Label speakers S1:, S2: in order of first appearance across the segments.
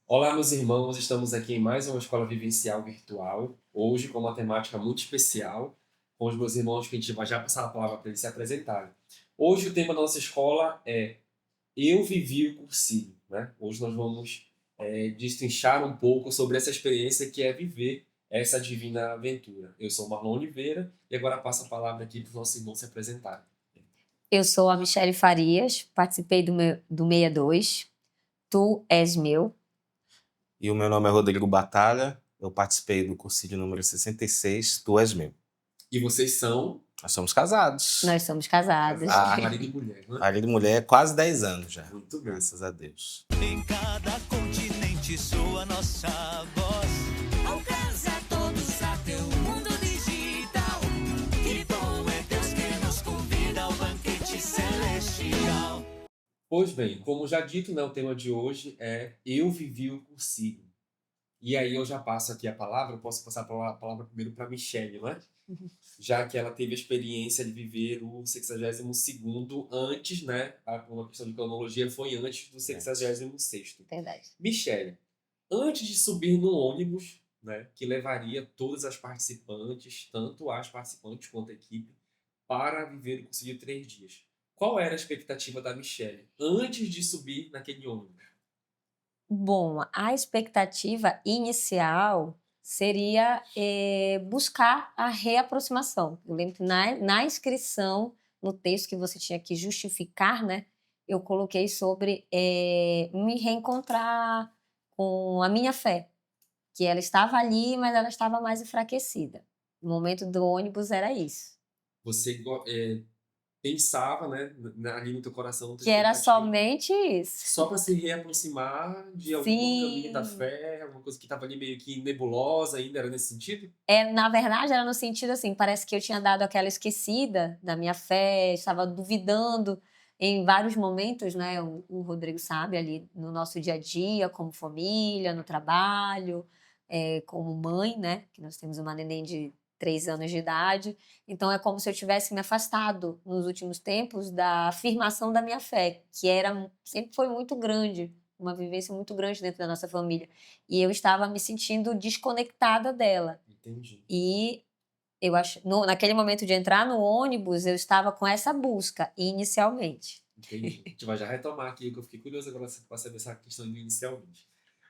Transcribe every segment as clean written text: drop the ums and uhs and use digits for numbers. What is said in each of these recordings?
S1: Olá, meus irmãos, estamos aqui em mais uma escola vivencial virtual, hoje com uma temática muito especial, com os meus irmãos que a gente vai já passar a palavra para eles se apresentarem. Hoje o tema da nossa escola é Eu Vivi o Cursinho, né? Hoje nós vamos destrinchar um pouco sobre essa experiência que é viver essa divina aventura. Eu sou Marlon Oliveira e agora passo a palavra aqui para os nossos irmãos se apresentarem.
S2: Eu sou a Michele Farias, participei do 62, Tu És Meu.
S3: E o meu nome é Rodrigo Batalha, eu participei do cursilho número 66, Tu És Meu.
S1: E vocês são
S3: Nós somos casados.
S2: Nós somos casados.
S1: marido e mulher, né?
S3: Marido e mulher, quase 10 anos já.
S1: Muito bem.
S3: Graças a Deus.
S4: Em cada continente soa nossa voz. Alcança todos a teu mundo digital. Que bom é Deus que nos convida ao banquete celestial.
S1: Pois bem, como já dito, né, o tema de hoje é Eu Vivi o Cursinho. E aí eu já passo aqui a palavra, eu posso passar a palavra primeiro para a Michele, né? Já que ela teve a experiência de viver o 62º antes, né? Uma questão de cronologia foi antes do 66º.
S2: Verdade.
S1: Michele, antes de subir no ônibus, né, que levaria todas as participantes, tanto as participantes quanto a equipe, para viver o cursinho de 3 dias. Qual era a expectativa da Michele antes de subir naquele ônibus?
S2: Bom, a expectativa inicial seria buscar a reaproximação. Eu lembro que na inscrição, no texto que você tinha que justificar, né, eu coloquei sobre me reencontrar com a minha fé, que ela estava ali, mas ela estava mais enfraquecida. No momento do ônibus era isso.
S1: Você pensava, né, ali no teu coração, na tua
S2: Que era
S1: expectativa,
S2: somente isso.
S1: só para se reaproximar de algum caminho da
S2: Sim.
S1: fé, alguma coisa que estava ali meio que nebulosa ainda, era nesse sentido?
S2: Na verdade, era no sentido assim, parece que eu tinha dado aquela esquecida da minha fé, estava duvidando em vários momentos, né, o Rodrigo sabe, ali no nosso dia a dia, como família, no trabalho, como mãe, né, que nós temos uma neném de 3 anos de idade, então é como se eu tivesse me afastado nos últimos tempos da afirmação da minha fé, que sempre foi muito grande, uma vivência muito grande dentro da nossa família, e eu estava me sentindo desconectada dela.
S1: Entendi.
S2: E eu acho naquele momento de entrar no ônibus, eu estava com essa busca, inicialmente.
S1: Entendi. A gente vai já retomar aqui, que eu fiquei curioso agora para saber essa questão do inicialmente.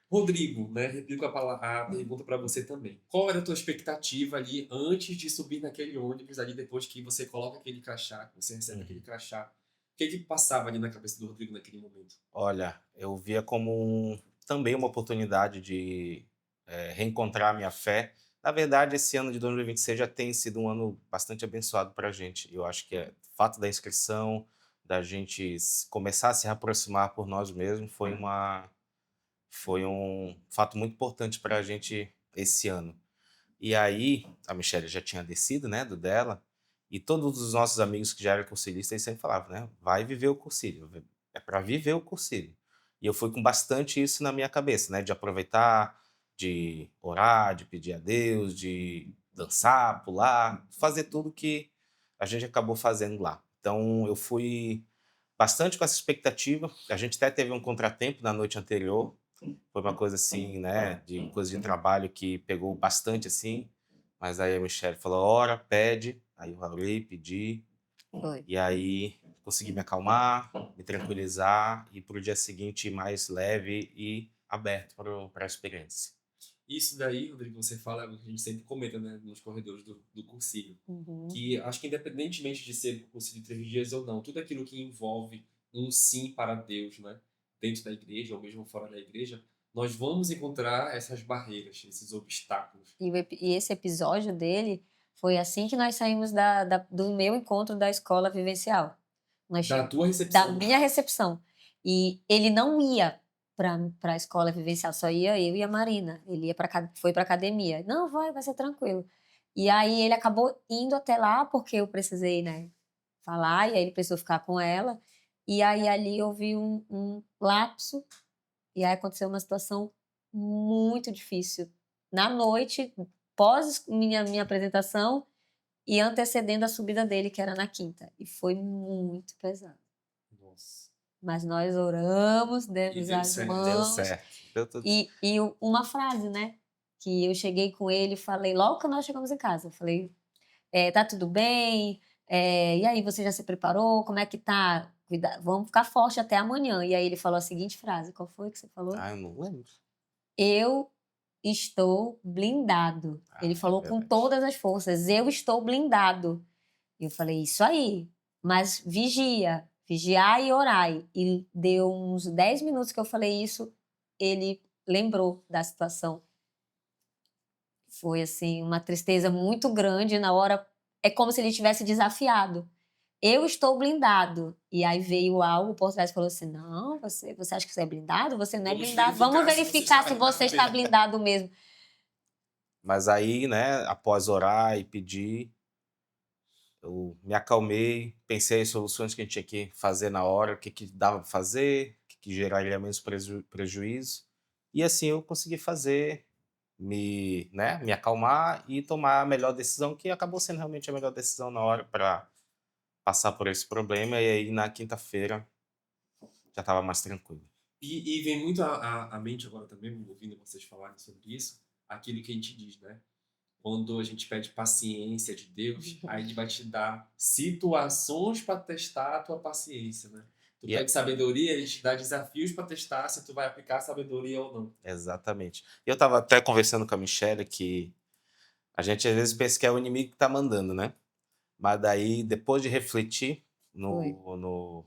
S1: Rodrigo, né, replico a pergunta para você também. Qual era a tua expectativa ali antes de subir naquele ônibus, ali depois que você coloca aquele crachá, que você recebe aquele crachá? O que passava ali na cabeça do Rodrigo naquele momento?
S3: Olha, eu via como também uma oportunidade de reencontrar a minha fé. Na verdade, esse ano de 2026 já tem sido um ano bastante abençoado para a gente. Eu acho que o fato da inscrição, da gente começar a se aproximar por nós mesmos, foi um fato muito importante para a gente esse ano. E aí, a Michelle já tinha descido, né, do dela, e todos os nossos amigos que já eram cursilistas, eles sempre falavam, né, vai viver o cursilho, é para viver o cursilho. E eu fui com bastante isso na minha cabeça, né, de aproveitar, de orar, de pedir a Deus, de dançar, pular, fazer tudo que a gente acabou fazendo lá. Então, eu fui bastante com essa expectativa. A gente até teve um contratempo na noite anterior, foi uma coisa assim, né, de coisa de trabalho que pegou bastante assim, mas aí a Michelle falou: "Ora, pede", aí eu orei, pedi,
S2: Foi.
S3: e aí consegui me acalmar, me tranquilizar e para o dia seguinte ir mais leve e aberto para a experiência.
S1: Isso daí, Rodrigo, você fala, é o que a gente sempre comenta, né, nos corredores do cursilho,
S2: Uhum.
S1: que acho que independentemente de ser um cursilho de 3 dias ou não, tudo aquilo que envolve um sim para Deus, né, dentro da igreja ou mesmo fora da igreja, nós vamos encontrar essas barreiras, esses obstáculos.
S2: E esse episódio dele foi assim que nós saímos do meu encontro da escola vivencial.
S1: Da tua
S2: Da
S1: recepção.
S2: minha recepção. E ele não ia para a escola vivencial, só ia eu e a Marina. Ele foi para academia. Não, vai ser tranquilo. E aí ele acabou indo até lá porque eu precisei, né, falar, e aí ele precisou ficar com ela. E aí ali houve um lapso, e aí aconteceu uma situação muito difícil. Na noite, pós minha apresentação e antecedendo a subida dele, que era na quinta. E foi muito pesado.
S1: Nossa.
S2: mas nós oramos, demos
S1: deu
S2: as
S1: certo.
S3: Deu
S2: mãos.
S3: certo. Deu tudo
S2: E uma frase, né? Que eu cheguei com ele e falei, logo que nós chegamos em casa, eu falei, tá tudo bem? E aí, você já se preparou? Como é que tá? Vamos ficar forte até amanhã. E aí ele falou a seguinte frase, qual foi que você falou?
S3: Ah, eu não lembro.
S2: Eu estou blindado. Ele falou com
S3: verdade.
S2: todas as forças, eu estou blindado. E eu falei, isso aí, mas vigiai e orai. E deu uns 10 minutos que eu falei isso, ele lembrou da situação. Foi, assim, uma tristeza muito grande na hora. É como se ele tivesse desafiado. Eu estou blindado. E aí veio algo por trás e falou assim, não, você acha que você é blindado? Você não é
S1: Vamos
S2: blindado. Vamos
S1: verificar
S2: verificar se você está blindado mesmo.
S3: Mas aí, né, após orar e pedir, eu me acalmei, pensei em soluções que a gente tinha que fazer na hora, o que dava para fazer, o que geraria menos prejuízo. E assim eu consegui fazer, me acalmar e tomar a melhor decisão, que acabou sendo realmente a melhor decisão na hora para passar por esse problema. E aí na quinta-feira já estava mais tranquilo.
S1: E vem muito à mente agora também, ouvindo vocês falarem sobre isso, aquilo que a gente diz, né? Quando a gente pede paciência de Deus, aí ele vai te dar situações para testar a tua paciência, né? Tu pede sabedoria, ele te dá desafios para testar se tu vai aplicar a sabedoria ou não.
S3: Exatamente. Eu estava até conversando com a Michelle que a gente às vezes pensa que é o inimigo que está mandando, né? Mas daí, depois de refletir no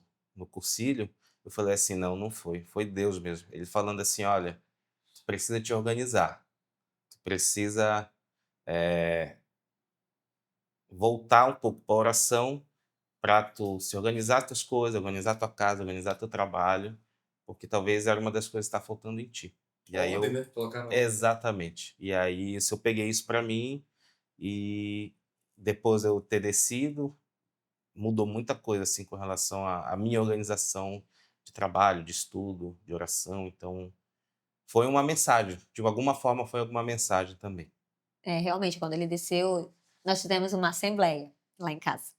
S3: cursilho, eu falei assim, não foi. Foi Deus mesmo. Ele falando assim, olha, tu precisa te organizar. Tu precisa voltar um pouco para a oração para tu se organizar tuas coisas, organizar tua casa, organizar teu trabalho, porque talvez era uma das coisas que está faltando em ti. E aí
S1: Ordem, né? Colocar na ordem.
S3: Exatamente. E aí, se eu peguei isso para mim e depois eu ter descido, mudou muita coisa assim com relação à minha organização de trabalho, de estudo, de oração. Então, foi uma mensagem. De alguma forma, foi alguma mensagem também.
S2: Realmente, quando ele desceu, nós fizemos uma assembleia lá em casa.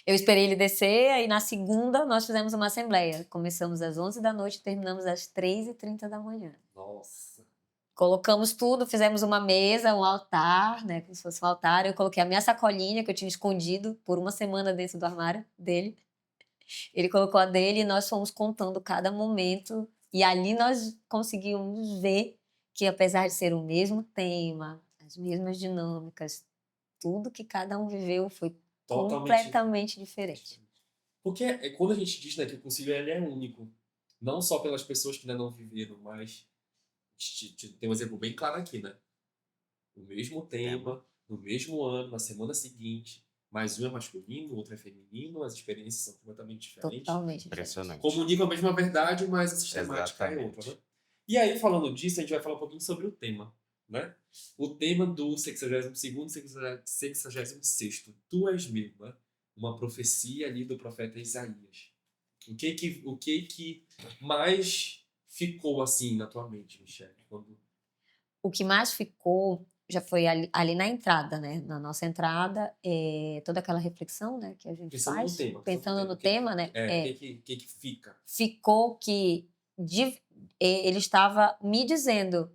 S2: Eu esperei ele descer, aí na segunda nós fizemos uma assembleia. Começamos às 11 da noite e terminamos às 3h30 da manhã.
S1: Nossa.
S2: Colocamos tudo, fizemos uma mesa, um altar, né, como se fosse um altar. Eu coloquei a minha sacolinha, que eu tinha escondido por uma semana dentro do armário dele. Ele colocou a dele e nós fomos contando cada momento. E ali nós conseguimos ver que, apesar de ser o mesmo tema, as mesmas dinâmicas, tudo que cada um viveu foi completamente diferente.
S1: Porque quando a gente diz, né, que o concílio ele é único, não só pelas pessoas que ainda não viveram, mas tem um exemplo bem claro aqui, né? O mesmo tema, no mesmo ano, na semana seguinte, mas um é masculino, o outro é feminino, as experiências são completamente diferentes.
S2: Totalmente
S3: Impressionante.
S1: Comunicam a mesma verdade, mas a sistemática é
S3: Exatamente.
S1: outra, né? E aí, falando disso, a gente vai falar um pouquinho sobre o tema, né? O tema do 62º, 66º, Tu és meu, né? Uma profecia ali do profeta Isaías. O que mais ficou assim na tua mente, Michelle?
S2: O que mais ficou já foi ali na entrada, né? Na nossa entrada, toda aquela reflexão, né, que a gente
S1: Pensando
S2: faz.
S1: no tema.
S2: Pensando no tema, né?
S1: O que fica?
S2: Ficou que ele estava me dizendo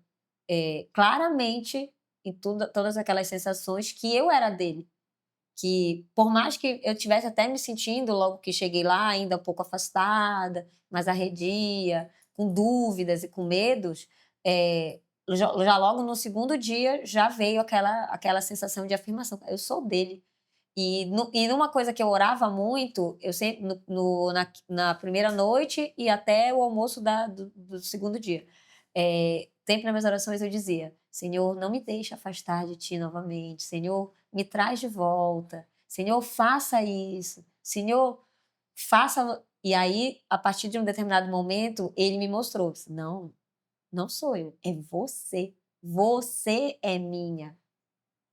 S2: claramente em todas aquelas sensações que eu era dele. Que por mais que eu tivesse até me sentindo, logo que cheguei lá, ainda um pouco afastada, mais arredia, com dúvidas e com medos, já logo no segundo dia já veio aquela sensação de afirmação. Eu sou dele. E numa coisa que eu orava muito, eu sempre na primeira noite e até o almoço do segundo dia. Sempre nas minhas orações eu dizia, Senhor, não me deixe afastar de Ti novamente. Senhor, me traz de volta. Senhor, faça isso. Senhor, faça... E aí, a partir de um determinado momento, ele me mostrou. Não sou eu, é você. Você é minha.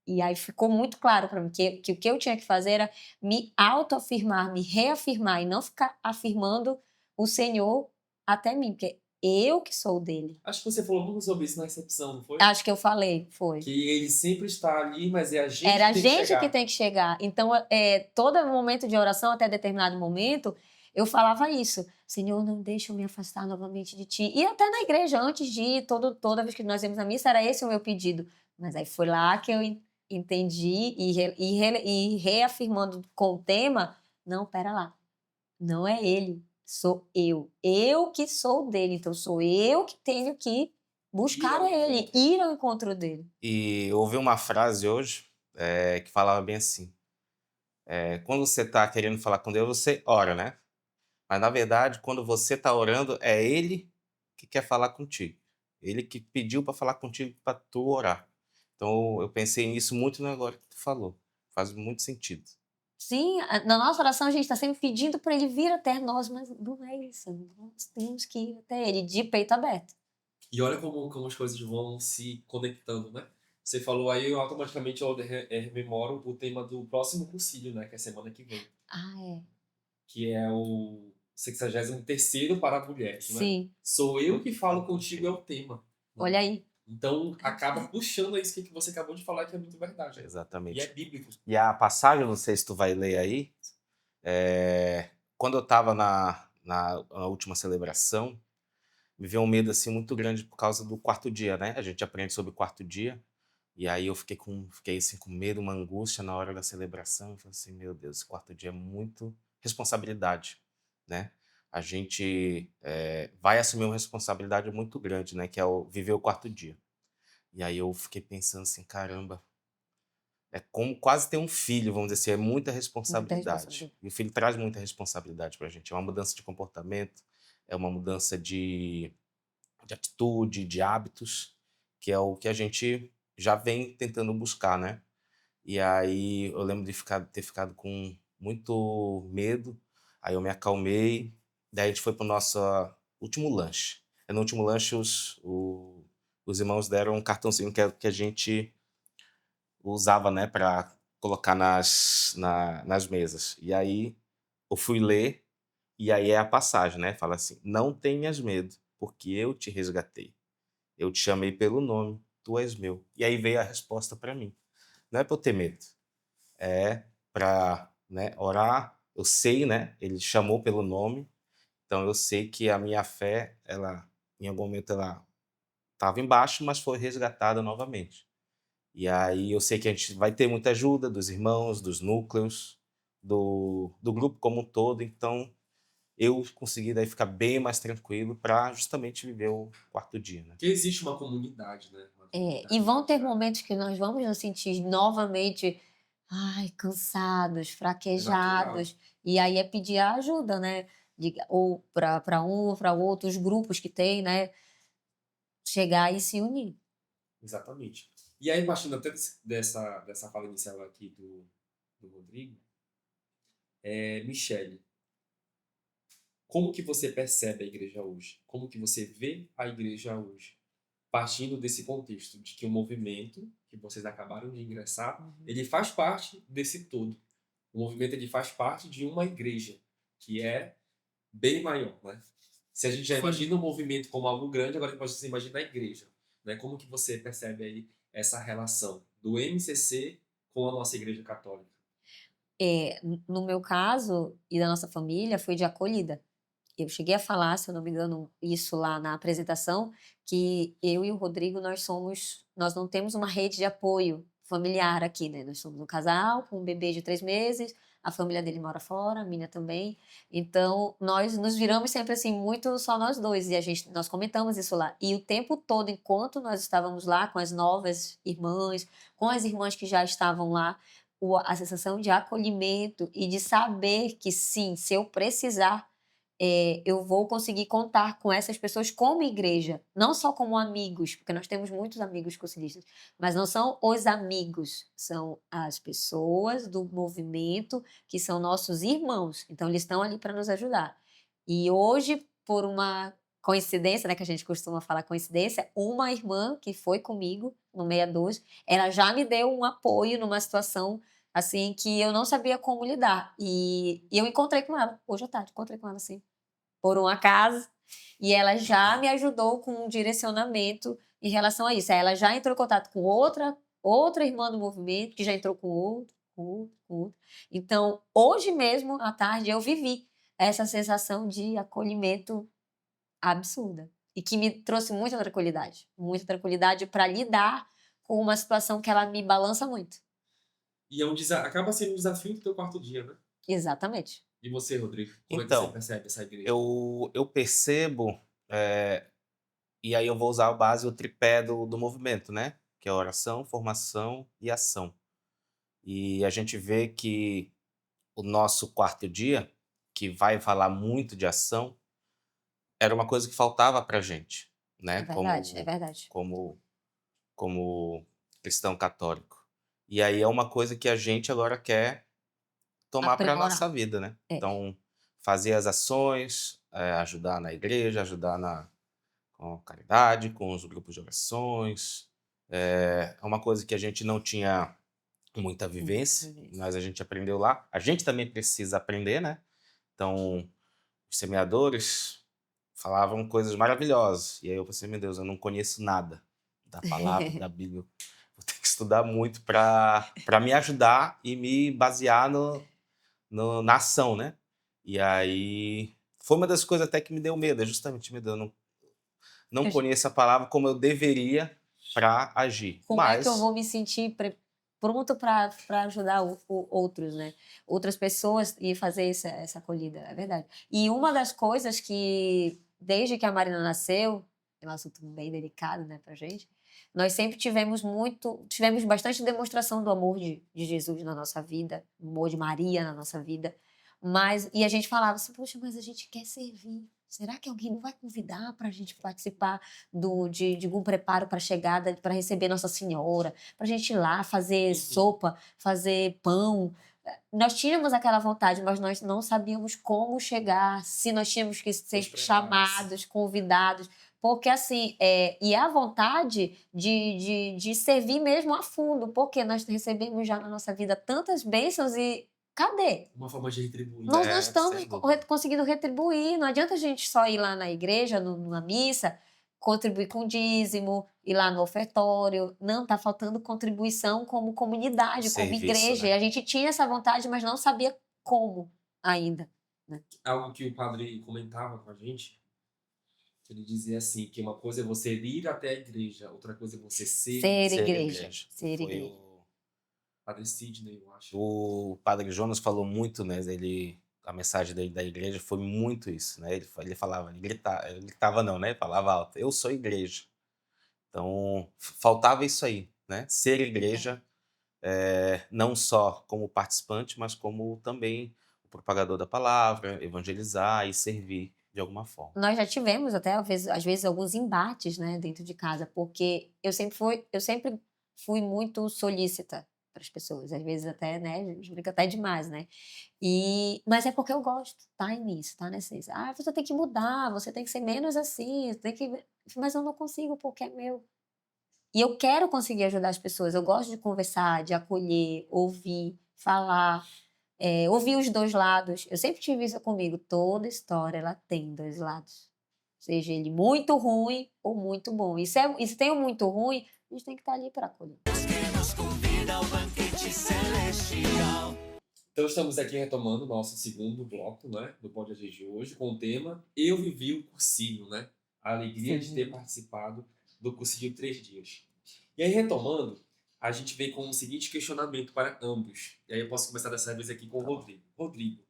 S2: E aí ficou muito claro para mim que o que eu tinha que fazer era me autoafirmar, me reafirmar e não ficar afirmando o Senhor até mim, porque eu que sou dele.
S1: Acho que você falou muito sobre isso na recepção, não foi?
S2: Acho que eu falei, foi.
S1: Que ele sempre está ali, mas é a gente
S2: Era a
S1: que tem que
S2: gente
S1: chegar.
S2: que tem que chegar. Então, todo momento de oração, até determinado momento, eu falava isso. Senhor, não deixa eu me afastar novamente de ti. E até na igreja, antes de ir, toda vez que nós íamos à missa, era esse o meu pedido. Mas aí foi lá que eu entendi e reafirmando com o tema, não, pera lá, não é ele, sou eu. Eu que sou dele, então sou eu que tenho que buscar
S1: ao
S2: ele,
S1: encontro.
S2: ir ao encontro dele.
S3: E eu ouvi uma frase hoje que falava bem assim: quando você está querendo falar com Deus, você ora, né? Mas na verdade, quando você está orando, é Ele que quer falar contigo. Ele que pediu para falar contigo para tu orar. Então eu pensei nisso muito no agora que tu falou. Faz muito sentido.
S2: Sim, na nossa oração a gente está sempre pedindo para ele vir até nós, mas não é isso. Nós temos que ir até ele de peito aberto.
S1: E olha como as coisas vão se conectando, né? Você falou aí, eu automaticamente eu rememoro o tema do próximo concílio, né? Que é semana que vem.
S2: Ah, é.
S1: Que é o 63º para mulheres, né?
S2: Sim,
S1: Sou eu que falo contigo é o tema.
S2: olha aí.
S1: Então, acaba puxando isso que você acabou de falar, que é muito verdade. E é
S3: Exatamente.
S1: bíblico.
S3: E a passagem, não sei se tu vai ler aí, quando eu estava na última celebração, me veio um medo assim muito grande por causa do quarto dia, né? A gente aprende sobre o quarto dia. E aí eu fiquei assim com medo, uma angústia na hora da celebração. Eu falei assim, meu Deus, esse quarto dia é muito responsabilidade, né? A gente vai assumir uma responsabilidade muito grande, né? Que é viver o quarto dia. E aí eu fiquei pensando assim, caramba, é como quase ter um filho, vamos dizer assim, é muita responsabilidade. E o filho traz muita responsabilidade pra gente. É uma mudança de comportamento, é uma mudança de atitude, de hábitos, que é o que a gente já vem tentando buscar, né? E aí eu lembro de ter ficado com muito medo, aí eu me acalmei, daí a gente foi pro nosso último lanche. E no último lanche os irmãos deram um cartãozinho que a gente usava, né, para colocar nas mesas. E aí eu fui ler, e aí é a passagem, né? Fala assim: não tenhas medo, porque eu te resgatei. Eu te chamei pelo nome, tu és meu. E aí veio a resposta para mim. Não é para eu ter medo, é para, né, orar. Eu sei, né? Ele chamou pelo nome, então eu sei que a minha fé, ela, em algum momento, ela estava embaixo, mas foi resgatada novamente. E aí eu sei que a gente vai ter muita ajuda dos irmãos, dos núcleos, do grupo como um todo. Então eu consegui daí ficar bem mais tranquilo para justamente viver o quarto dia, né?
S1: Porque existe uma comunidade, né? Uma comunidade
S2: E vão ter
S1: já.
S2: momentos que nós vamos nos sentir novamente, ai, cansados,
S1: É natural.
S2: fraquejados. E aí é pedir a ajuda, né? Ou para um ou para outro, os grupos que tem, né? Chegar e se unir.
S1: Exatamente. E aí, partindo até dessa fala inicial aqui do Rodrigo, Michele, como que você percebe a igreja hoje? Como que você vê a igreja hoje? Partindo desse contexto de que o movimento que vocês acabaram de ingressar, ele faz parte desse todo. O movimento ele faz parte de uma igreja, que é bem maior, né? Se a gente já
S2: Sim.
S1: imagina o movimento como algo grande, agora você imagina a igreja, né? Como que você percebe aí essa relação do MCC com a nossa igreja católica?
S2: No meu caso e da nossa família, foi de acolhida. Eu cheguei a falar, se eu não me engano, isso lá na apresentação, que eu e o Rodrigo, nós não temos uma rede de apoio familiar aqui, né? Nós somos um casal com um bebê de 3 meses, a família dele mora fora, a minha também. Então, nós nos viramos sempre assim, muito só nós dois. E nós comentamos isso lá. E o tempo todo, enquanto nós estávamos lá com as novas irmãs, com as irmãs que já estavam lá, a sensação de acolhimento e de saber que sim, se eu precisar, eu vou conseguir contar com essas pessoas como igreja, não só como amigos, porque nós temos muitos amigos conselhistas, mas não são os amigos, são as pessoas do movimento que são nossos irmãos, então eles estão ali para nos ajudar. E hoje, por uma coincidência, né, que a gente costuma falar coincidência, uma irmã que foi comigo no 62, ela já me deu um apoio numa situação assim que eu não sabia como lidar. E eu encontrei com ela, hoje à tarde, encontrei com ela assim, por um acaso, e ela já me ajudou com um direcionamento em relação a isso. Aí ela já entrou em contato com outra irmã do movimento, que já entrou com outro, com outro, com outro. Então, hoje mesmo, à tarde, eu vivi essa sensação de acolhimento absurda. E que me trouxe muita tranquilidade para lidar com uma situação que ela me balança muito.
S1: E acaba sendo um desafio do teu quarto dia, né?
S2: Exatamente.
S1: E você, Rodrigo, como é que você
S3: Então,
S1: percebe essa igreja?
S3: eu percebo, e aí eu vou usar a base, o tripé do movimento, né? Que é oração, formação e ação. E a gente vê que o nosso quarto dia, que vai falar muito de ação, era uma coisa que faltava pra gente,
S2: É
S3: né?
S2: verdade, é verdade.
S3: Como cristão católico. E aí é uma coisa que a gente agora quer tomar para
S2: Aprimorar.
S3: nossa vida, né?
S2: É.
S3: Então, fazer as ações, ajudar na igreja, ajudar com a caridade, com os grupos de orações. É uma coisa que a gente não tinha muita vivência,
S2: vivência.
S3: mas a gente aprendeu lá. A gente também precisa aprender, né? Então, os semeadores falavam coisas maravilhosas. E aí eu pensei, meu Deus, eu não conheço nada da palavra, da Bíblia. Vou ter que estudar muito para me ajudar e me basear na ação, né? E aí foi uma das coisas até que me deu medo, é justamente medo. Eu não
S2: Eu j
S3: conheço a palavra como eu deveria para agir.
S2: Como é que eu
S3: Mas
S2: vou me sentir pronto para ajudar outros, né? Outras pessoas e fazer essa acolhida, é verdade. E uma das coisas que, desde que a Marina nasceu, é um assunto bem delicado, né, pra gente, nós sempre tivemos bastante demonstração do amor de Jesus na nossa vida, o amor de Maria na nossa vida, e a gente falava assim, poxa, mas a gente quer servir. Será que alguém não vai convidar para a gente participar de algum preparo para a chegada, para receber Nossa Senhora, para a gente ir lá fazer
S1: Uhum.
S2: sopa, fazer pão? Nós tínhamos aquela vontade, mas nós não sabíamos como chegar, se nós tínhamos que ser
S1: Os preparos.
S2: chamados, convidados, porque assim, e a vontade de servir mesmo a fundo, porque nós recebemos já na nossa vida tantas bênçãos e cadê?
S1: Uma forma de retribuir.
S2: Nós não estamos
S3: sem dúvida.
S2: conseguindo retribuir. Não adianta a gente só ir lá na igreja, numa missa, contribuir com dízimo, ir lá no ofertório. Não, está faltando contribuição como comunidade, como
S3: Serviço,
S2: igreja. E
S3: né?
S2: a gente tinha essa vontade, mas não sabia como ainda, né?
S1: Algo que o padre comentava com a gente, ele dizia assim, que uma coisa é você ir até a igreja, outra coisa é você ser
S2: Ser
S3: Ser
S2: igreja.
S3: igreja.
S2: Ser
S3: Foi
S2: igreja.
S1: Padre Sidney, eu acho.
S3: o Padre Jonas falou muito, né? A mensagem dele da igreja foi muito isso, né? Ele falava, ele gritava não, né? Falava alto, eu sou igreja. Então, faltava isso aí, né? Ser igreja, não só como participante, mas como também o propagador da palavra, evangelizar e servir de alguma forma.
S2: Nós já tivemos até, às vezes, alguns embates, né, dentro de casa, porque eu sempre fui muito solícita para as pessoas, às vezes até, né, a gente brinca até demais, né. Mas é porque eu gosto, tá nisso, tá nessa "Ah, você tem que mudar, você tem que ser menos assim, você tem que", mas eu não consigo porque é meu. E eu quero conseguir ajudar as pessoas, eu gosto de conversar, de acolher, ouvir, falar, ouvir os 2 lados. Eu sempre tive isso comigo, toda história ela tem 2 lados, seja ele muito ruim ou muito bom. E se tem o muito ruim, a gente tem que estar ali para acolher.
S4: Deus que nos convida ao banquete celestial.
S1: Então estamos aqui retomando o nosso segundo bloco, né, do Pode Agir de hoje, com o tema Eu Vivi o Cursinho, né? A alegria de ter participado do cursinho 3 dias. E aí, retomando, a gente vem com o seguinte questionamento para ambos. E aí eu posso começar dessa vez aqui com o Rodrigo. Rodrigo,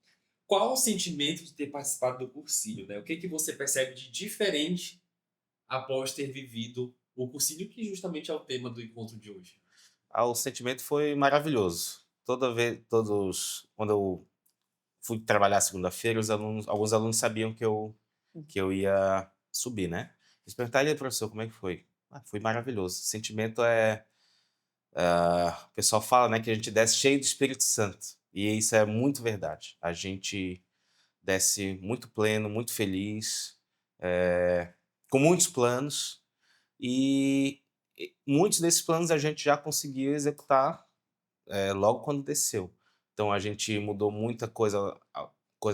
S1: qual o sentimento de ter participado do cursinho, né? O que você percebe de diferente após ter vivido o cursinho, que justamente é o tema do encontro de hoje?
S3: O sentimento foi maravilhoso. Quando eu fui trabalhar segunda-feira, alguns alunos sabiam que eu ia subir, né? Eles perguntaram, e aí, professor, como é que foi? Foi maravilhoso. O sentimento o pessoal fala, né, que a gente desce cheio do Espírito Santo. E isso é muito verdade. A gente desce muito pleno, muito feliz, com muitos planos. E muitos desses planos a gente já conseguiu executar logo quando desceu. Então a gente mudou muita coisa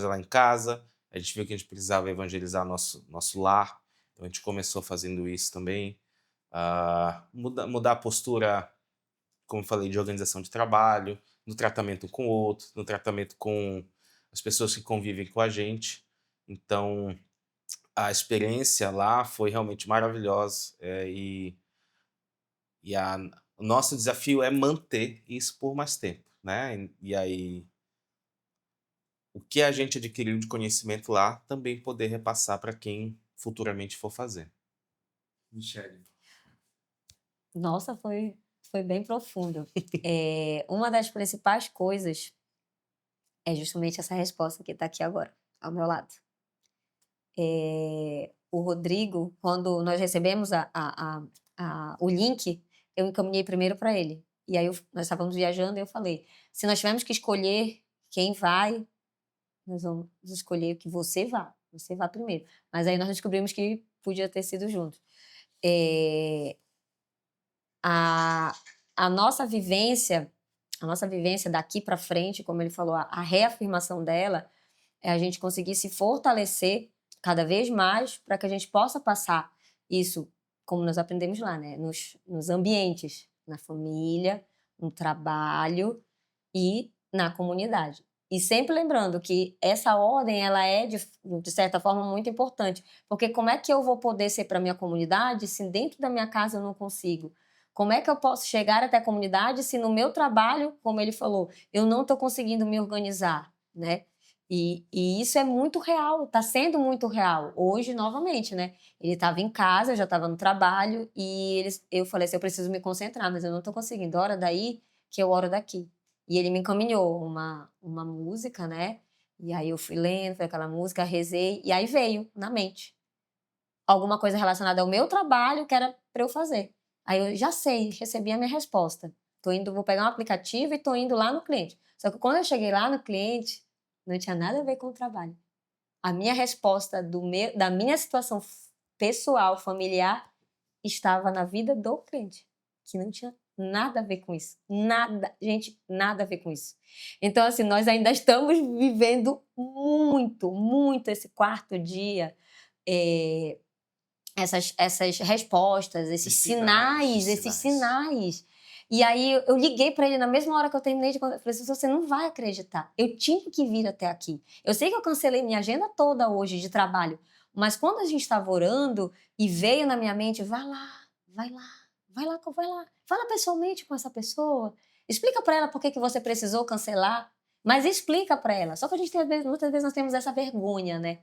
S3: lá em casa, a gente viu que a gente precisava evangelizar nosso lar, então a gente começou fazendo isso também. Mudar a postura, como eu falei, de organização de trabalho, no tratamento com o outro, no tratamento com as pessoas que convivem com a gente. Então, a experiência lá foi realmente maravilhosa. O nosso desafio é manter isso por mais tempo, né? E aí, o que a gente adquiriu de conhecimento lá, também poder repassar para quem futuramente for fazer.
S1: Michele.
S2: Nossa, foi bem profundo. Uma das principais coisas é justamente essa resposta que está aqui agora, ao meu lado. O Rodrigo, quando nós recebemos o link, eu encaminhei primeiro para ele. E aí nós estávamos viajando e eu falei: se nós tivermos que escolher quem vai, nós vamos escolher que você vá primeiro. Mas aí nós descobrimos que podia ter sido juntos. A, a nossa vivência daqui para frente, como ele falou, a reafirmação dela é a gente conseguir se fortalecer cada vez mais para que a gente possa passar isso, como nós aprendemos lá, né? Nos ambientes, na família, no trabalho e na comunidade. E sempre lembrando que essa ordem, ela é, de certa forma, muito importante. Porque como é que eu vou poder ser para a minha comunidade se dentro da minha casa eu não consigo? Como é que eu posso chegar até a comunidade se no meu trabalho, como ele falou, eu não estou conseguindo me organizar, né? E isso é muito real, está sendo muito real. Hoje, novamente, né? Ele estava em casa, eu já estava no trabalho, e eu falei assim, eu preciso me concentrar, mas eu não estou conseguindo. Ora daí que eu oro daqui. E ele me encaminhou uma música, né? E aí eu fui lendo, foi aquela música, rezei, e aí veio na mente alguma coisa relacionada ao meu trabalho que era para eu fazer. Aí eu já sei, recebi a minha resposta. Vou pegar um aplicativo e tô indo lá no cliente. Só que quando eu cheguei lá no cliente, não tinha nada a ver com o trabalho. A minha resposta da minha situação pessoal, familiar, estava na vida do cliente, que não tinha nada a ver com isso. Nada, gente, nada a ver com isso. Então, assim, nós ainda estamos vivendo muito, muito esse quarto dia, essas respostas, esses sinais. E aí eu liguei para ele na mesma hora que eu terminei de contar. Eu falei assim, você não vai acreditar. Eu tinha que vir até aqui. Eu sei que eu cancelei minha agenda toda hoje de trabalho, mas quando a gente estava orando e veio na minha mente, vai lá. Fala pessoalmente com essa pessoa. Explica para ela por que você precisou cancelar, mas explica para ela. Só que muitas vezes nós temos essa vergonha, né?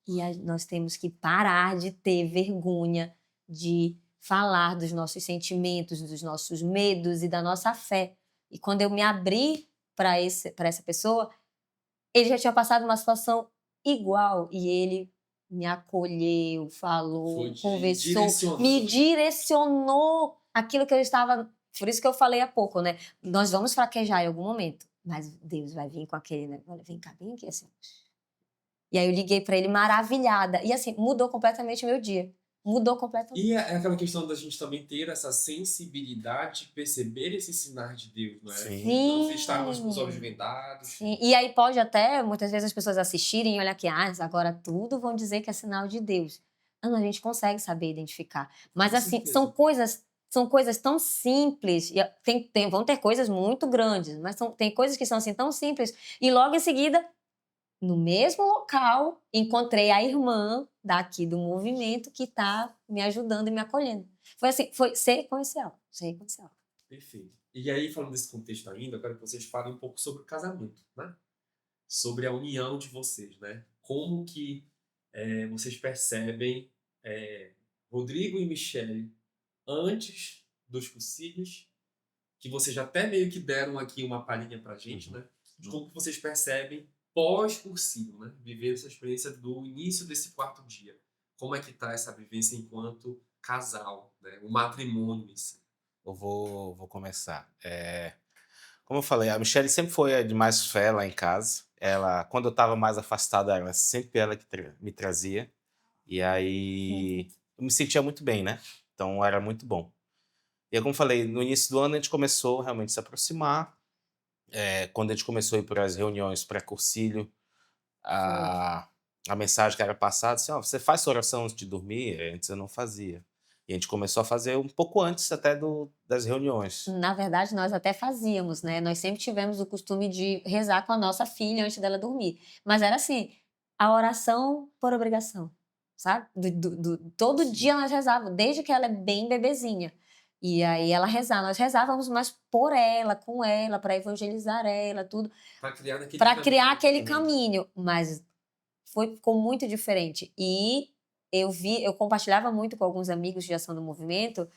S2: E nós temos que parar de ter vergonha de falar dos nossos sentimentos, dos nossos medos e da nossa fé. E quando eu me abri para essa pessoa, ele já tinha passado uma situação igual e ele me acolheu, falou, conversou, me direcionou aquilo que eu estava... Por isso que eu falei há pouco, né? Nós vamos fraquejar em algum momento, mas Deus vai vir com aquele, né? Olha, vem cá, bem aqui, assim. E aí eu liguei pra ele maravilhada. E assim, mudou completamente o meu dia. Mudou completamente.
S1: E é aquela questão da gente também ter essa sensibilidade de perceber esses sinais de Deus, não é?
S3: Sim.
S1: Não estarmos com os olhos vendados.
S2: Sim. E aí pode até, muitas vezes, as pessoas assistirem e olhar aqui, agora tudo vão dizer que é sinal de Deus. Não, a gente consegue saber identificar. Mas
S1: Com
S2: assim,
S1: certeza.
S2: são coisas tão simples. E vão ter coisas muito grandes, mas tem coisas que são assim tão simples. E logo em seguida, no mesmo local, encontrei a irmã daqui do movimento que está me ajudando e me acolhendo. Foi assim, foi sequencial.
S1: Perfeito. E aí, falando desse contexto ainda, eu quero que vocês falem um pouco sobre o casamento, né? Sobre a união de vocês, né? Como que vocês percebem Rodrigo e Michele antes dos cursilhos, que vocês já até meio que deram aqui uma palhinha pra gente, né? De como que vocês percebem pós-cursinho, né? Viver essa experiência do início desse quarto dia. Como é que tá essa vivência enquanto casal, né? O matrimônio em si.
S3: Eu vou começar. Como eu falei, a Michelle sempre foi a de mais fé lá em casa. Ela, quando eu estava mais afastado, era sempre ela que me trazia. E aí eu me sentia muito bem, né? Então era muito bom. E aí, como eu falei, no início do ano a gente começou realmente a se aproximar. Quando a gente começou a ir para as reuniões pré-cursilho, a mensagem que era passada assim, você faz sua oração antes de dormir? Antes eu não fazia. E a gente começou a fazer um pouco antes até das reuniões.
S2: Na verdade, nós até fazíamos, né? Nós sempre tivemos o costume de rezar com a nossa filha antes dela dormir. Mas era assim, a oração por obrigação, sabe? Todo dia nós rezávamos, desde que ela é bem bebezinha. E aí ela rezava, nós rezávamos, mas por ela, com ela, para evangelizar ela, tudo,
S1: Para criar naquele
S2: para
S1: caminho.
S2: criar aquele caminho. Mas ficou muito diferente. E eu compartilhava muito com alguns amigos de Ação do Movimento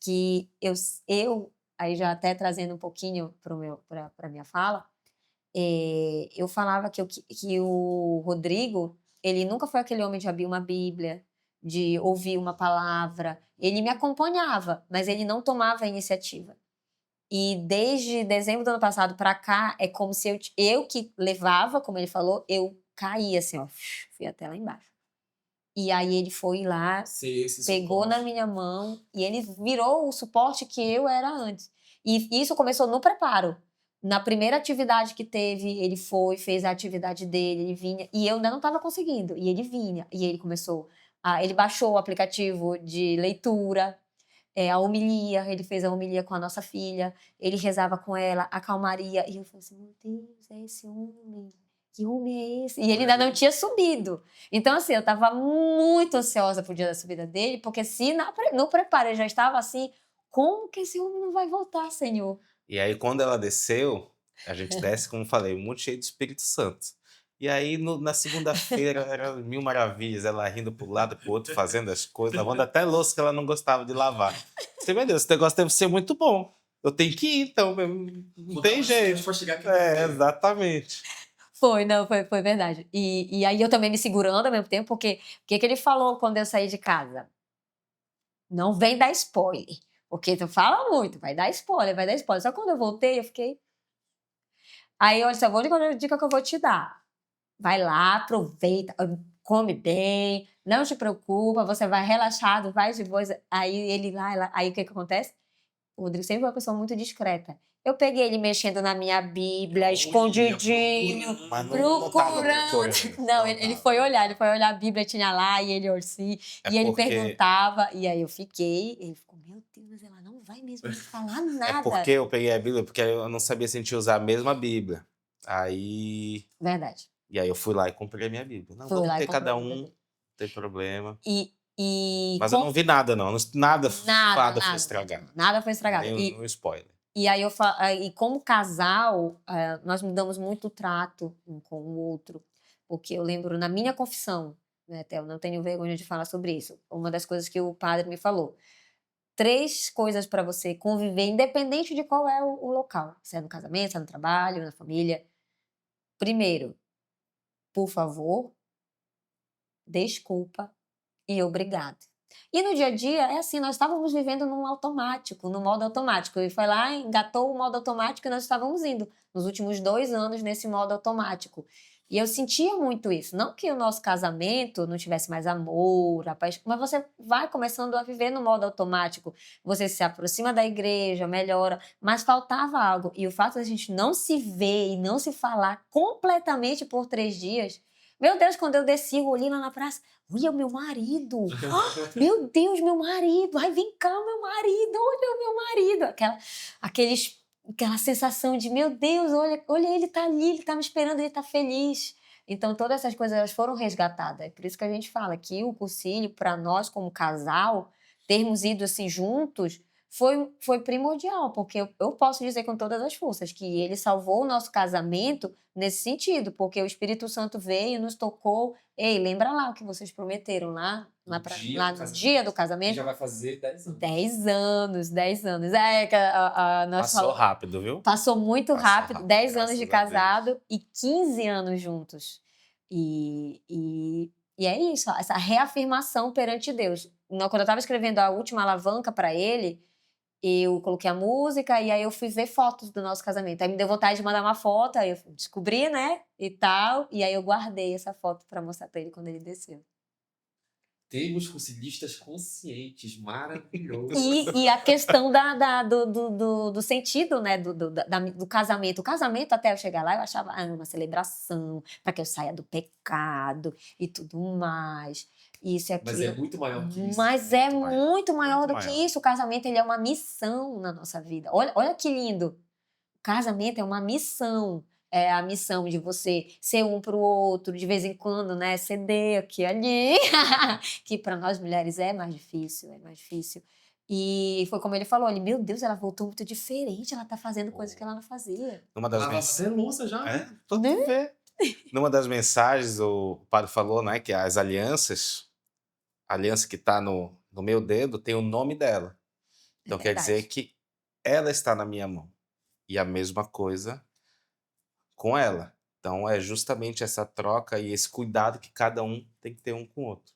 S2: que eu aí já até trazendo um pouquinho para a minha fala, eu falava que o Rodrigo, ele nunca foi aquele homem de abrir uma Bíblia, de ouvir uma palavra. Ele me acompanhava, mas ele não tomava a iniciativa. E desde dezembro do ano passado para cá, é como se eu que levava, como ele falou, eu caía assim, ó, fui até lá embaixo. E aí ele foi lá, pegou na minha mão e ele virou o suporte que eu era antes. E isso começou no preparo. Na primeira atividade que teve, ele foi, fez a atividade dele, ele vinha. E eu ainda não estava conseguindo. E ele vinha. E ele começou. Ele baixou o aplicativo de leitura, a homilia. Ele fez a homilia com a nossa filha. Ele rezava com ela, a calmaria. E eu falei assim, meu Deus, é esse homem. Que homem é esse? E ele ainda não tinha subido. Então, assim, eu estava muito ansiosa pro dia da subida dele, porque se no preparo ele já estava assim, como que esse homem não vai voltar, Senhor?
S3: E aí, quando ela desceu, a gente desce, como eu falei, muito cheio do Espírito Santo. E aí, na segunda-feira, era mil maravilhas, ela rindo pro lado, pro outro, fazendo as coisas, lavando até louça que ela não gostava de lavar. Você, meu Deus, esse negócio deve ser muito bom. Eu tenho que ir, então, não tem jeito. Exatamente.
S2: Foi verdade. E aí eu também me segurando ao mesmo tempo, porque o que ele falou quando eu saí de casa? Não vem dar spoiler, porque tu fala muito, vai dar spoiler. Só que quando eu voltei, eu fiquei... Aí eu disse, a única dica que eu vou te dar, vai lá, aproveita, come bem, não te preocupa, você vai relaxado, vai de boa. Aí ele lá, aí o que acontece? O Rodrigo sempre foi uma pessoa muito discreta. Eu peguei ele mexendo na minha Bíblia, escondidinho, procurando. Não, ele foi olhar a Bíblia, tinha lá, e ele assim, e ele perguntava, e aí eu fiquei, ele ficou, meu Deus, mas ela não vai mesmo falar nada.
S3: É porque eu peguei a Bíblia, porque eu não sabia se a gente ia usar a mesma Bíblia. Aí...
S2: Verdade.
S3: E aí eu fui lá e comprei a minha Bíblia. Não, vamos ter cada um, não tem problema. Mas eu não vi nada, não. Nada foi estragado.
S2: Nada foi estragado.
S3: Nem um spoiler.
S2: E aí e como casal, nós mudamos muito o trato um com o outro. Porque eu lembro na minha confissão, né, Theo, não tenho vergonha de falar sobre isso. Uma das coisas que o padre me falou. 3 coisas para você conviver, independente de qual é o local. Se é no casamento, se é no trabalho, na família. Primeiro, por favor, desculpa e obrigado. E no dia a dia, é assim, nós estávamos vivendo no modo automático. E foi lá, engatou o modo automático e nós estávamos indo, nos últimos 2 anos, nesse modo automático. E eu sentia muito isso. Não que o nosso casamento não tivesse mais amor, mas você vai começando a viver no modo automático. Você se aproxima da igreja, melhora, mas faltava algo. E o fato de a gente não se ver e não se falar completamente por 3 dias... Meu Deus, quando eu desci, eu olhei lá na praça, olha o meu marido, meu Deus, meu marido, ai, vem cá, meu marido, olha o meu marido. Aquela sensação de, meu Deus, olha, ele tá ali, ele tá me esperando, ele tá feliz. Então, todas essas coisas elas foram resgatadas. É por isso que a gente fala que o cursilho, para nós como casal, termos ido assim juntos, foi primordial, porque eu posso dizer com todas as forças que ele salvou o nosso casamento nesse sentido, porque o Espírito Santo veio e nos tocou. Ei, lembra lá o que vocês prometeram lá no dia do casamento?
S1: Já vai fazer 10 anos.
S2: 10 anos, 10 anos.
S3: Passou rápido, viu?
S2: Passou muito rápido. 10 anos de
S3: graças a
S2: casado e 15 anos juntos. E é isso, essa reafirmação perante Deus. Quando eu estava escrevendo a última alavanca para ele, eu coloquei a música e aí eu fui ver fotos do nosso casamento. Aí me deu vontade de mandar uma foto, aí eu descobri, né, e tal. E aí eu guardei essa foto para mostrar para ele quando ele desceu.
S1: Temos cursilistas conscientes, maravilhoso.
S2: E a questão do sentido, né, do casamento. O casamento, até eu chegar lá, eu achava uma celebração, para que eu saia do pecado e tudo mais. isso e
S1: Mas é
S2: aquilo.
S1: muito maior que isso.
S2: Mas é
S3: Muito maior.
S2: muito maior
S3: Muito
S2: do que
S3: maior.
S2: isso. O casamento, ele é uma missão na nossa vida. Olha que lindo. O casamento é uma missão. É a missão de você ser um para o outro, de vez em quando, né? Ceder aqui e ali. Que para nós mulheres é mais difícil, é mais difícil. E foi como ele falou, ele, meu Deus, ela voltou muito diferente, ela tá fazendo coisas que ela não fazia.
S3: Numa das
S1: Lava
S3: mensagens.
S1: até louça já.
S3: É, pra tu ver. Numa das mensagens, o padre falou, né, que as alianças, a aliança que está no meu dedo tem o nome dela. Então quer dizer
S2: verdade.
S3: que ela está na minha mão. E a mesma coisa com ela. Então é justamente essa troca e esse cuidado que cada um tem que ter um com o outro.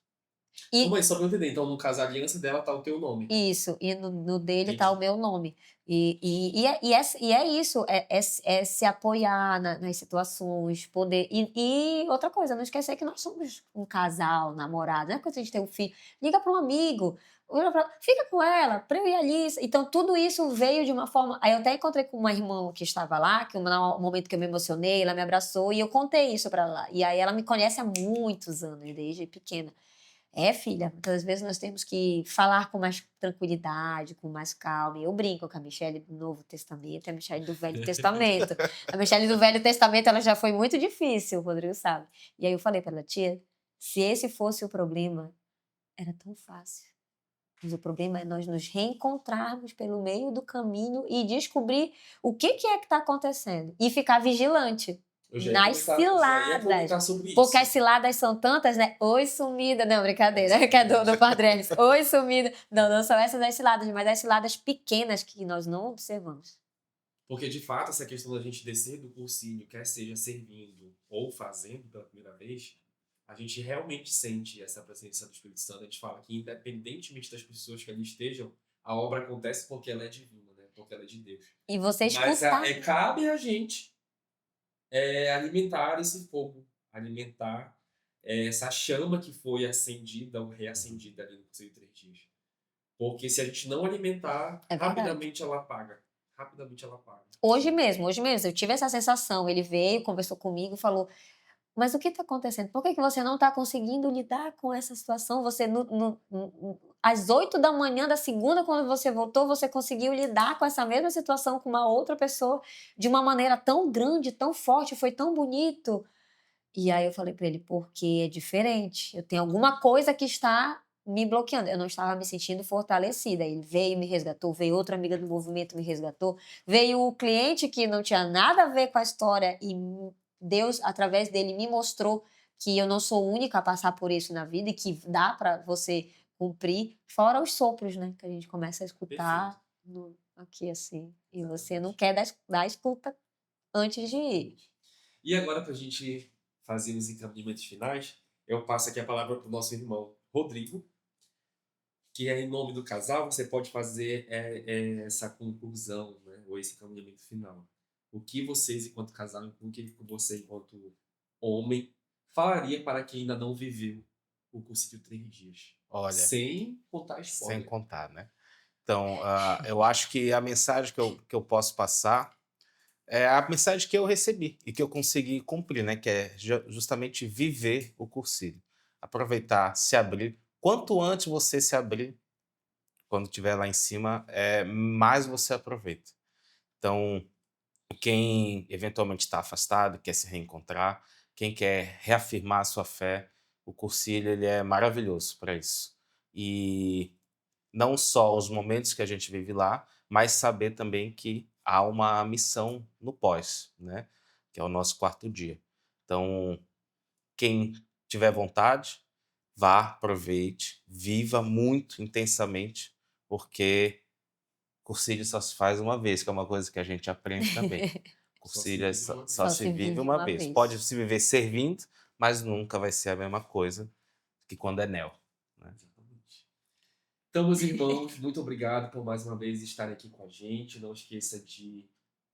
S2: E
S1: Mas só pra eu entender, então no caso a aliança dela tá o teu nome.
S2: isso, e no dele tá o
S1: Entendi.
S2: meu nome. E é isso, é se apoiar nas situações, poder. E outra coisa, não esquecer que nós somos um casal, namorado, não é coisa de ter um filho. Liga para um amigo, fica com ela, para eu ir ali. Então, tudo isso veio de uma forma. Aí eu até encontrei com uma irmã que estava lá, que no momento que eu me emocionei, ela me abraçou e eu contei isso para ela. E aí ela me conhece há muitos anos, desde pequena. É, filha, muitas vezes nós temos que falar com mais tranquilidade, com mais calma. E eu brinco com a Michelle do Novo Testamento e a Michelle do Velho Testamento. A Michelle do Velho Testamento, ela já foi muito difícil, o Rodrigo sabe. E aí eu falei para ela, tia, se esse fosse o problema, era tão fácil. Mas o problema é nós nos reencontrarmos pelo meio do caminho e descobrir o que é que está acontecendo. E ficar vigilante
S1: Eu já
S2: nas
S1: já ia
S2: ciladas.
S1: comentar sobre isso.
S2: Porque as ciladas são tantas, né? Oi, sumida. Não, brincadeira, que é do Padre Hermes. Oi, sumida. Não são essas as ciladas, mas as ciladas pequenas que nós não observamos.
S1: Porque, de fato, essa questão da gente descer do cursinho, quer seja servindo ou fazendo pela primeira vez, a gente realmente sente essa presença do Espírito Santo. A gente fala que, independentemente das pessoas que ali estejam, a obra acontece porque ela é divina, né? Porque ela é de Deus.
S2: E você
S1: Mas
S2: escutar.
S1: cabe a gente alimentar esse fogo, alimentar essa chama que foi acendida ou reacendida ali no Conselho de 3 dias. Porque se a gente não alimentar,
S2: É verdade.
S1: rapidamente ela apaga. Rapidamente ela apaga.
S2: Hoje mesmo, eu tive essa sensação. Ele veio, conversou comigo e falou: mas o que está acontecendo? Por que você não está conseguindo lidar com essa situação? Você, às 8 da manhã da segunda, quando você voltou, você conseguiu lidar com essa mesma situação com uma outra pessoa de uma maneira tão grande, tão forte, foi tão bonito. E aí eu falei para ele, porque é diferente. Eu tenho alguma coisa que está me bloqueando. Eu não estava me sentindo fortalecida. Ele veio, me resgatou, veio outra amiga do movimento, me resgatou. Veio o cliente que não tinha nada a ver com a história e Deus, através dele, me mostrou que eu não sou única a passar por isso na vida e que dá para você cumprir. Fora os sopros, né? Que a gente começa a escutar aqui assim. E você não quer dar a escuta antes de ir.
S1: E agora, para a gente fazer os encaminhamentos finais, eu passo aqui a palavra para o nosso irmão Rodrigo, que é em nome do casal, você pode fazer essa conclusão, né, ou esse encaminhamento final. O que vocês, enquanto casal, o que você, enquanto homem, falaria para quem ainda não viveu o cursinho de 3 dias?
S3: Olha,
S1: Sem contar spoiler.
S3: sem contar, né? Então, eu acho que a mensagem que eu posso passar é a mensagem que eu recebi e que eu consegui cumprir, né? Que é justamente viver o cursilho. Aproveitar, se abrir. Quanto antes você se abrir, quando estiver lá em cima, mais você aproveita. Então, quem eventualmente está afastado, quer se reencontrar, quem quer reafirmar a sua fé, o cursilho ele é maravilhoso para isso. E não só os momentos que a gente vive lá, mas saber também que há uma missão no pós, né? Que é o nosso 4º dia. Então, quem tiver vontade, vá, aproveite, viva muito intensamente, porque cursilho só se faz uma vez, que é uma coisa que a gente aprende também. Cursilho só se vive uma vez. Pode se viver servindo, mas nunca vai ser a mesma coisa que quando é neo. Né?
S1: Então, meus irmãos, muito obrigado por mais uma vez estarem aqui com a gente. Não esqueça de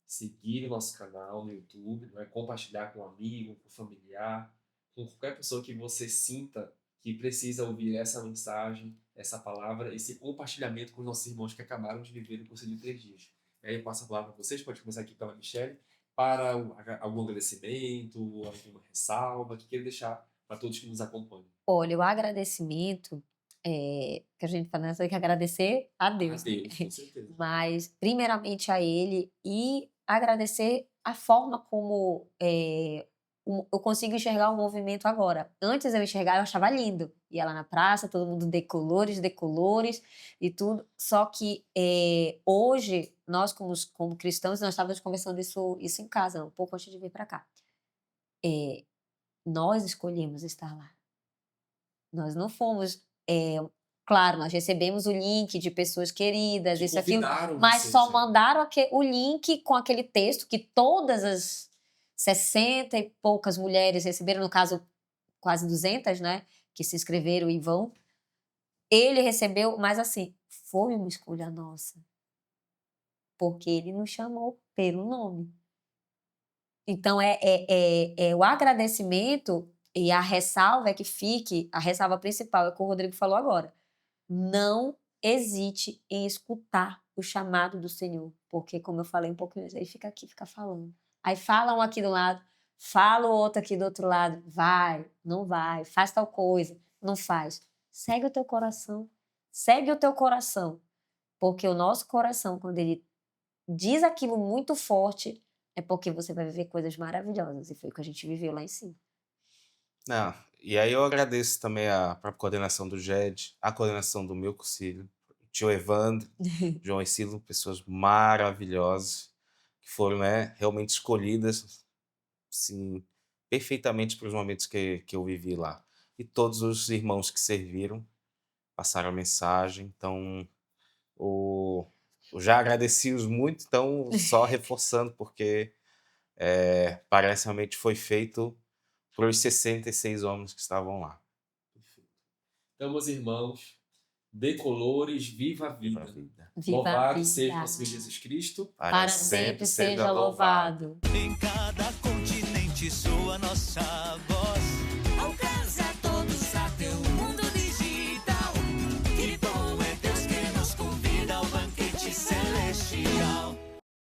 S1: seguir o nosso canal no YouTube, né? Compartilhar com um amigo, com um familiar, com qualquer pessoa que você sinta que precisa ouvir essa mensagem, essa palavra, esse compartilhamento com os nossos irmãos que acabaram de viver o Conselho de 3 dias. E aí eu passo a palavra para vocês, pode começar aqui pela Michelle, para algum agradecimento, alguma ressalva que queira deixar para todos que nos acompanham.
S2: Olha, o agradecimento, que a gente fala, né, tem que agradecer a
S1: A
S2: Deus, né?
S1: Deus, com certeza.
S2: Mas primeiramente a Ele e agradecer a forma como eu consigo enxergar o movimento agora. Antes eu enxergar, eu achava lindo. Ia lá na praça, todo mundo decolores e tudo. Só que hoje, nós como cristãos, nós estávamos conversando isso em casa, um pouco antes de vir para cá. Nós escolhemos estar lá. Nós não fomos. Claro, nós recebemos o link de pessoas queridas,
S1: Que
S2: isso, aquilo,
S1: convidaram
S2: mas
S1: vocês,
S2: só
S1: né?
S2: mandaram o link com aquele texto que todas as 60 e poucas mulheres receberam, no caso, quase 200, né? Que se inscreveram e vão. Ele recebeu, mas assim, foi uma escolha nossa. Porque ele nos chamou pelo nome. Então, o agradecimento e a ressalva é que fique, a ressalva principal é o que o Rodrigo falou agora. Não hesite em escutar o chamado do Senhor, porque, como eu falei um pouquinho antes, ele fica aqui, fica falando. Aí fala um aqui do lado, fala o outro aqui do outro lado, vai, não vai, faz tal coisa, não faz. Segue o teu coração, porque o nosso coração, quando ele diz aquilo muito forte, é porque você vai viver coisas maravilhosas, e foi o que a gente viveu lá em cima.
S3: Não, e aí eu agradeço também a própria coordenação do GED, a coordenação do meu conselho, tio Evandro, João e Silo, pessoas maravilhosas, que foram, né, realmente escolhidas, assim, perfeitamente para os momentos que eu vivi lá. E todos os irmãos que serviram, passaram a mensagem, então eu já agradeci-os muito, então só reforçando, porque parece realmente foi feito para os 66 homens que estavam lá.
S1: Então, meus irmãos, decolores, viva a
S3: Viva a
S1: vida.
S3: vida.
S2: Viva a
S1: Louvado
S2: vida.
S1: seja nosso Senhor Jesus Cristo.
S2: Para sempre seja louvado.
S4: Em cada continente soa nossa voz.